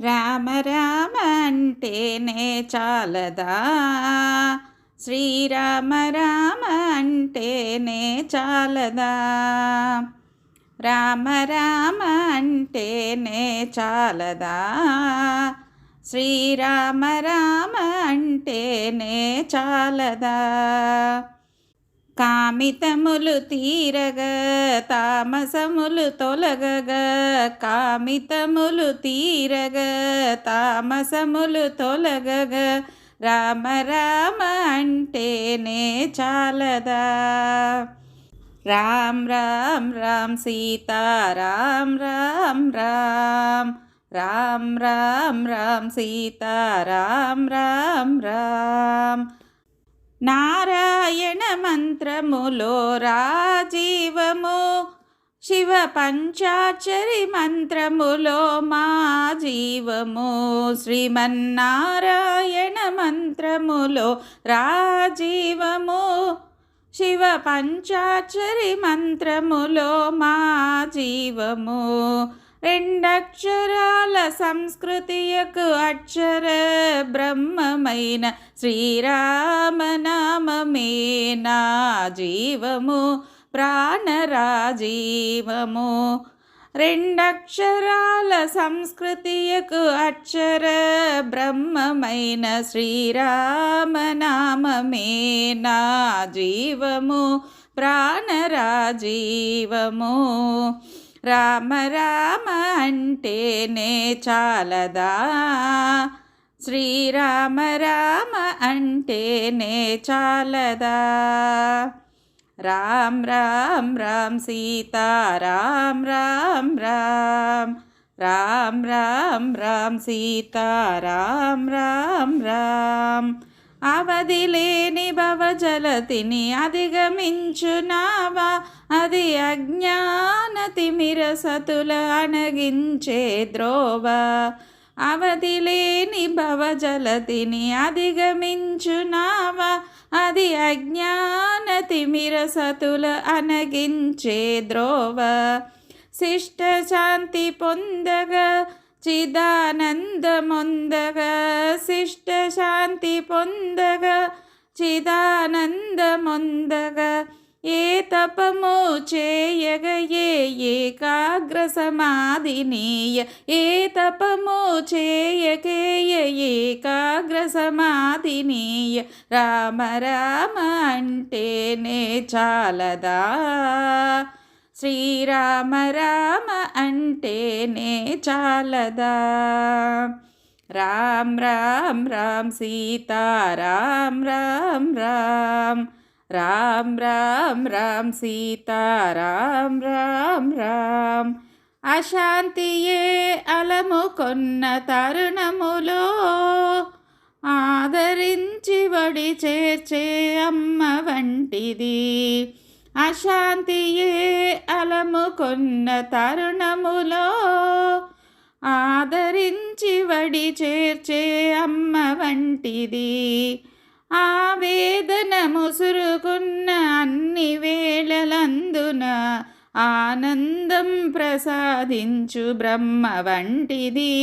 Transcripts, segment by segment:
రామ రామ అంటేనే చాలదా, శ్రీరామ రామ అంటేనే చాలదా. రామ రామ అంటేనే చాలదా, శ్రీరామ రామ అంటేనే చాలదా. కామితములు తీరగ తామసములు తొలగగ, కామితములు తీరగ తామసములు తొలగగ, రామ రామ అంటేనే చాలదా. రామ్ రామ్ రామ్ సీతా రామ్ రామ్ రామ్, రామ్ రామ్ రామ్ సీతా రామ్ రామ్ రామ్. నారాయణ మంత్రములో రాజీవము, శివ పంచాక్షరి మంత్రములో మా జీవము. శ్రీమన్నారాయణ మంత్రములో రాజీవము, శివ పంచాక్షరి మంత్రములో మా జీవము. రెండక్షరాల సంస్కృతియకు అక్షర బ్రహ్మమైన శ్రీరామనామమే నా జీవము, ప్రాణరాజీవము. రెండక్షరాల సంస్కృతియకు అక్షర బ్రహ్మమైన శ్రీరామనామమే నా జీవము, ప్రాణరాజీవము. రామ రామ అంటేనే చాలదా, శ్రీరామ రామ అంటేనే చాలదా. రామ్ రామ్ రామ్ సీతా రామ్ రామ్ రామ్, రామ్ రామ్ రామ్ సీతా రామ్ రామ్ రామ్. అవధి లేని భవజలతిని అధిగమించునావా, అది అజ్ఞాన తిమిర సతుల అణగించే ద్రోవ. అవధి లేని భవజలతిని అధిగమించునావా, అది అజ్ఞాన తిమిర సతుల అణగించే ద్రోవ. శిష్ట శాంతి పొందగా చిదానందమొందగా, శిష్ట శాంతి పొందగా చిదానందమొందగా, ఏ తపము చేయగ ఏ ఏకాగ్ర సమాధినీయ, ఏ తపము చేయగే ఏకాగ్ర సమాధినీయ. రామ రామ అంటేనే చాలదా, శ్రీరామ రామ అంటేనే చాలదా. రామ్ రామ్ రామ్ సీతా రామ్ రామ్ రామ్, రామ్ రామ్ రామ్ సీతా రామ్ రామ్ రామ్. అశాంతియే అలముకొన్న తరుణములో ఆదరించి వడి చేర్చే అమ్మ వంటిది. అశాంతియే అలముకొన్న తరుణములో ఆదరించి వడి చేర్చే అమ్మ వంటిది. ఆవేదన ముసురుకున్న అన్ని వేళలందున ఆనందం ప్రసాదించు బ్రహ్మ వంటిది,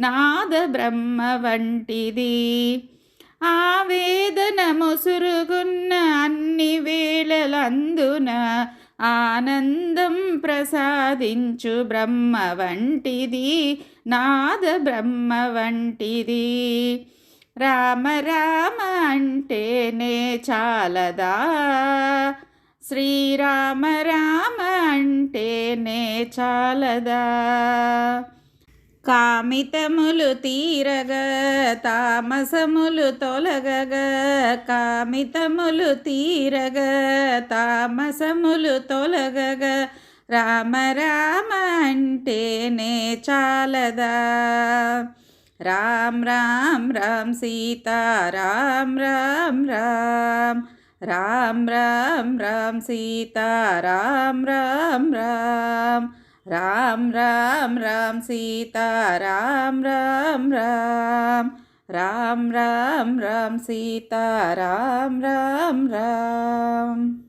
నాద బ్రహ్మ వంటిది. ఆవేదన ముసురుగున్న అన్ని వేళలందున ఆనందం ప్రసాదించు బ్రహ్మ వంటిది, నాద బ్రహ్మ వంటిది. రామ రామ అంటేనే చాలదా, శ్రీరామ రామ అంటేనే చాలదా. కామితములు తీరగ తామసములు తొలగగ, కామితములు తీరగ తామసములు తొలగగ, రామ రామ అంటేనే చాలదా. రామ్ రామ్ రామ్ సీతా రామ్ రామ్ రామ్, రామ్ రామ్ రామ్ సీతా రామ్ రామ్ రామ్, రామ్ రామ్ రామ్ సీతా రామ్ రామ్ రామ్, రామ్ రామ్ రామ్ సీతా రామ్ రామ్ రామ్.